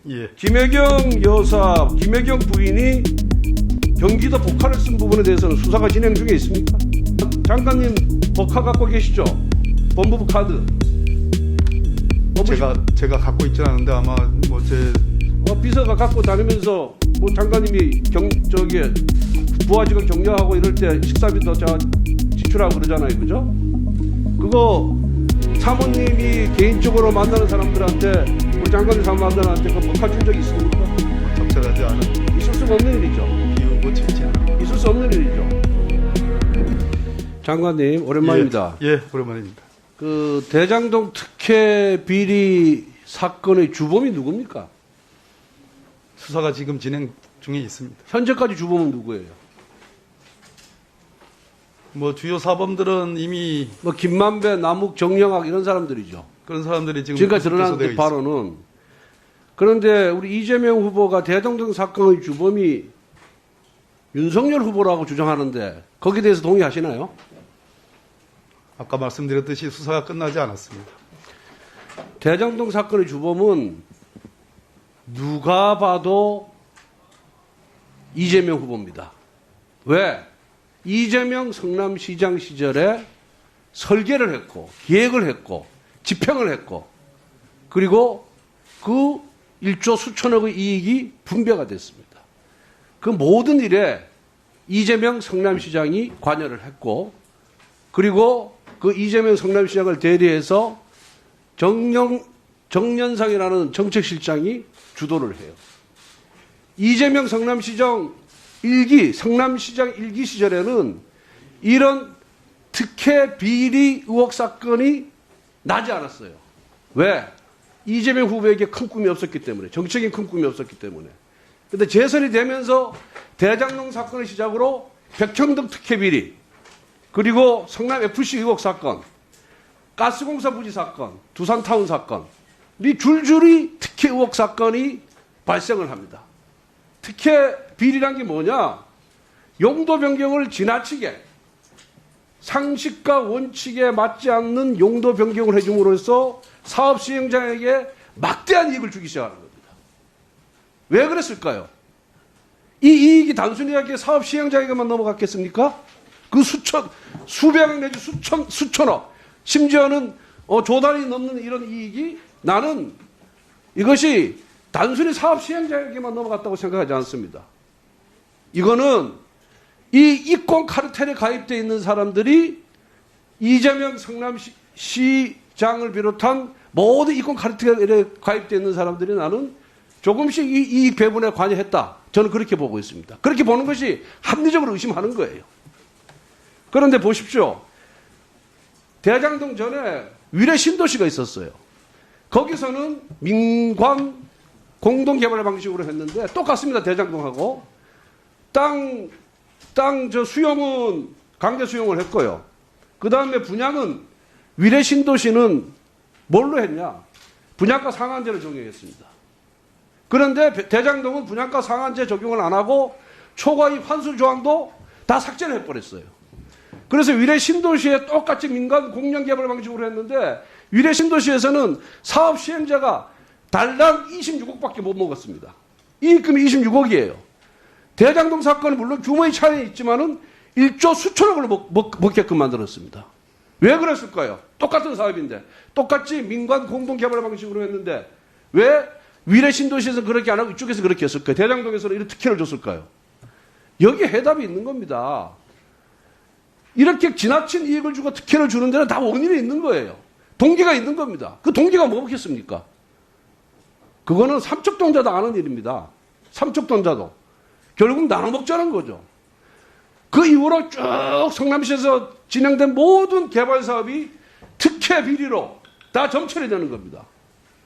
예. 김혜경 여사, 김혜경 부인이 경기도 복화를 쓴 부분에 대해서는 수사가 진행 중에 있습니까? 장관님 복화 갖고 계시죠? 법무부 카드. 제가 갖고 있지는 않은데 아마 뭐제 비서가 갖고 다니면서 뭐 장관님이 부하직원 격려하고 이럴 때 식사비도 지출하고 그러잖아요, 그죠? 그거 사모님이 개인적으로 만나는 사람들한테 우리 장관님 사람들한테 그 복화 준 적이 있습니까? 적절하지 않은 있을 수가 없는 일이죠. 비우고 채지 않은. 있을 수 없는 일이죠. 장관님 오랜만입니다. 예, 오랜만입니다. 그 대장동 특혜 비리 사건의 주범이 누굽니까? 수사가 지금 진행 중에 있습니다. 현재까지 주범은 누구예요? 뭐 주요 사범들은 이미 뭐 김만배, 남욱, 정영학 이런 사람들이죠. 그런 사람들이 지금 지금까지 드러난 기소되어 바로는. 그런데 우리 이재명 후보가 대장동 사건의 주범이 윤석열 후보라고 주장하는데 거기에 대해서 동의하시나요? 아까 말씀드렸듯이 수사가 끝나지 않았습니다. 대장동 사건의 주범은 누가 봐도 이재명 후보입니다. 왜? 이재명 성남시장 시절에 설계를 했고 기획을 했고 집행을 했고 그리고 그 1조 수천억의 이익이 분배가 됐습니다. 그 모든 일에 이재명 성남시장이 관여를 했고 그리고 그 이재명 성남시장을 대리해서 정년상이라는 정책실장이 주도를 해요. 이재명 성남시장 성남시장 1기 시절에는 이런 특혜 비리 의혹 사건이 나지 않았어요. 왜? 이재명 후보에게 큰 꿈이 없었기 때문에, 정책인 큰 꿈이 없었기 때문에. 그런데 재선이 되면서 대장동 사건을 시작으로 백현동 특혜 비리, 그리고 성남FC 의혹 사건, 가스공사 부지 사건, 두산타운 사건, 이 줄줄이 특혜 의혹 사건이 발생을 합니다. 특혜 비리란 게 뭐냐? 용도 변경을 지나치게 상식과 원칙에 맞지 않는 용도 변경을 해줌으로써 사업 시행자에게 막대한 이익을 주기 시작하는 겁니다. 왜 그랬을까요? 이 이익이 단순히 사업 시행자에게만 넘어갔겠습니까? 그 수백억 내지 수천억, 심지어는 조단이 넘는 이런 이익이 나는 이것이 단순히 사업 시행자에게만 넘어갔다고 생각하지 않습니다. 이거는 이 이권 카르텔에 가입되어 있는 사람들이 이재명 성남시장을 비롯한 모든 이권 카르텔에 가입되어 있는 사람들이 나는 조금씩 이 이익 배분에 관여했다. 저는 그렇게 보고 있습니다. 그렇게 보는 것이 합리적으로 의심하는 거예요. 그런데 보십시오. 대장동 전에 위례 신도시가 있었어요. 거기서는 민관 공동개발 방식으로 했는데 똑같습니다. 대장동하고. 수용은 강제 수용을 했고요. 그 다음에 분양은 위례 신도시는 뭘로 했냐? 분양가 상한제를 적용했습니다. 그런데 대장동은 분양가 상한제 적용을 안 하고 초과이익 환수 조항도 다 삭제를 해버렸어요. 그래서 위례 신도시에 똑같이 민간 공영 개발 방식으로 했는데 위례 신도시에서는 사업 시행자가 달랑 26억밖에 못 먹었습니다. 이익금이 26억이에요. 대장동 사건은 물론 규모의 차이는 있지만은 1조 수천억을 먹게끔 만들었습니다. 왜 그랬을까요? 똑같은 사업인데 똑같이 민간 공동 개발 방식으로 했는데 왜 위례 신도시에서 그렇게 안 하고 이쪽에서 그렇게 했을까요? 대장동에서는 이런 특혜를 줬을까요? 여기에 해답이 있는 겁니다. 이렇게 지나친 이익을 주고 특혜를 주는 데는 다 원인이 있는 거예요. 동기가 있는 겁니다. 그 동기가 뭐겠습니까? 그거는 삼척동자도 아는 일입니다. 삼척동자도. 결국 나눠 먹자는 거죠. 그 이후로 쭉 성남시에서 진행된 모든 개발 사업이 특혜 비리로 다 점철이 되는 겁니다.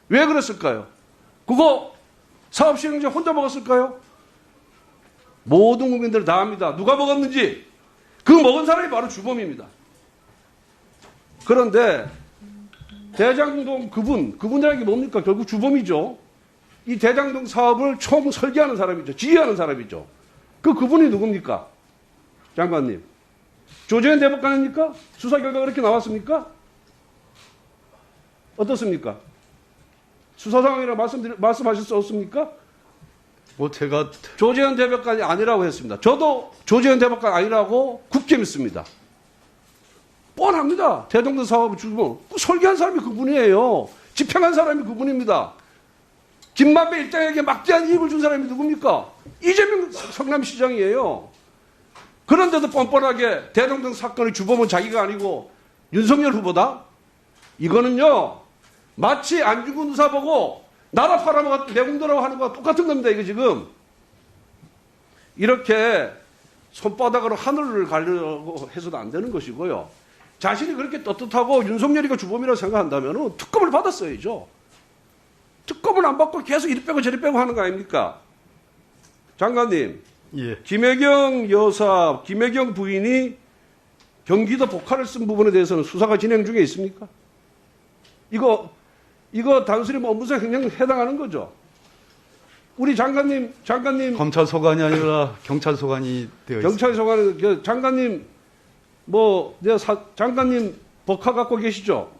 왜 그랬을까요? 그거 사업 시행자 혼자 먹었을까요? 모든 국민들 다 압니다. 누가 먹었는지. 그 먹은 사람이 바로 주범입니다. 그런데 대장동 그분이라는 게 뭡니까? 결국 주범이죠. 이 대장동 사업을 총 설계하는 사람이죠. 지휘하는 사람이죠. 그분이 누굽니까? 장관님. 조재현 대법관입니까? 수사 결과가 그렇게 나왔습니까? 어떻습니까? 수사 상황이라고 말씀하실 수 없습니까? 뭐 제가 조재현 대법관이 아니라고 했습니다. 저도 조재현 대법관 아니라고 굳게 믿습니다. 뻔합니다. 대동강 사업을 주고 설계한 사람이 그분이에요. 집행한 사람이 그분입니다. 김만배 일당에게 막대한 이익을 준 사람이 누굽니까? 이재명 성남시장이에요. 그런데도 뻔뻔하게 대동강 사건의 주범은 자기가 아니고 윤석열 후보다? 이거는요, 마치 안중근 의사 보고 나라 팔아먹었 내공도라고 하는 거와 똑같은 겁니다. 이거 지금 이렇게 손바닥으로 하늘을 가려고 해서도 안 되는 것이고요. 자신이 그렇게 떳떳하고 윤석열이가 주범이라고 생각한다면 특검을 받았어야죠. 특검을 안 받고 계속 이리 빼고 저리 빼고 하는 거 아닙니까? 장관님, 예. 김혜경 여사, 김혜경 부인이 경기도 복화를 쓴 부분에 대해서는 수사가 진행 중에 있습니까? 이거 단순히 뭐 업무상 횡령에 해당하는 거죠. 우리 장관님 검찰 소관이 아니라 경찰 소관이 되어 있습니다. 경찰 소관은 장관님 장관님 법카 갖고 계시죠?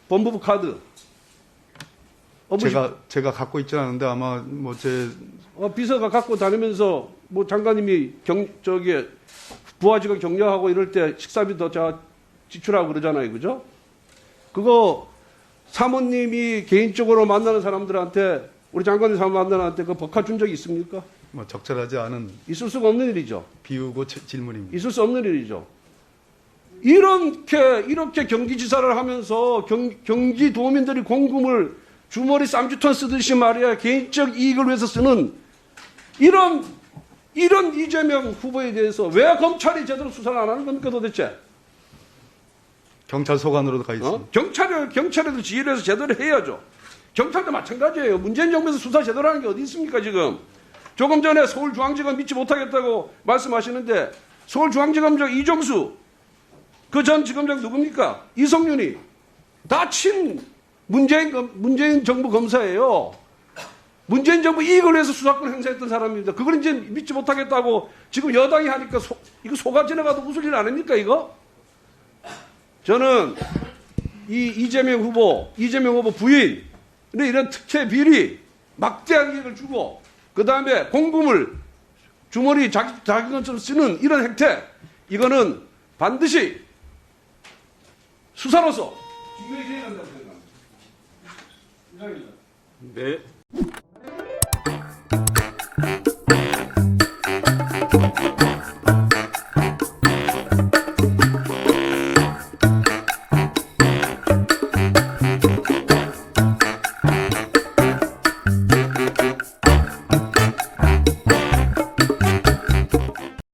법무부 카드. 제가 갖고 있지 않은데 아마 뭐 제 비서가 갖고 다니면서 뭐 장관님이 부하직원 격려하고 이럴 때 식사비 더 지출하고 그러잖아요, 그죠? 그거 사모님이 개인적으로 만나는 사람들한테 우리 장관님 사람 만나는 사람한테 그 법카 준 적이 있습니까? 뭐 적절하지 않은 있을 수가 없는 일이죠. 비우고 질문입니다. 있을 수 없는 일이죠. 이렇게 경기지사를 하면서 경기도민들이 공금을 주머니 쌈주턴 쓰듯이 말이야 개인적 이익을 위해서 쓰는 이런 이재명 후보에 대해서 왜 검찰이 제대로 수사를 안 하는 겁니까 도대체? 경찰 소관으로 가 있습니다. 경찰에도 지휘를 해서 제대로 해야죠. 경찰도 마찬가지예요. 문재인 정부에서 수사 제대로 하는 게 어디 있습니까 지금? 조금 전에 서울중앙지검 믿지 못하겠다고 말씀하시는데 서울중앙지검장 이정수 그 전 지검장 누굽니까? 이성윤이 다 친 문재인 정부 검사예요. 문재인 정부 이익을 위해서 수사권 행사했던 사람입니다. 그걸 이제 믿지 못하겠다고 지금 여당이 하니까 이거 속아 지나가도 웃을 일 아닙니까 이거? 저는 이재명 후보 부인 이런 특혜 비리 막대한 이익을 주고 그 다음에 공금을 주머니 자기 것처럼 쓰는 이런 행태 이거는 반드시 수사로서 중요히 해야 한다고 생각합니다. 네.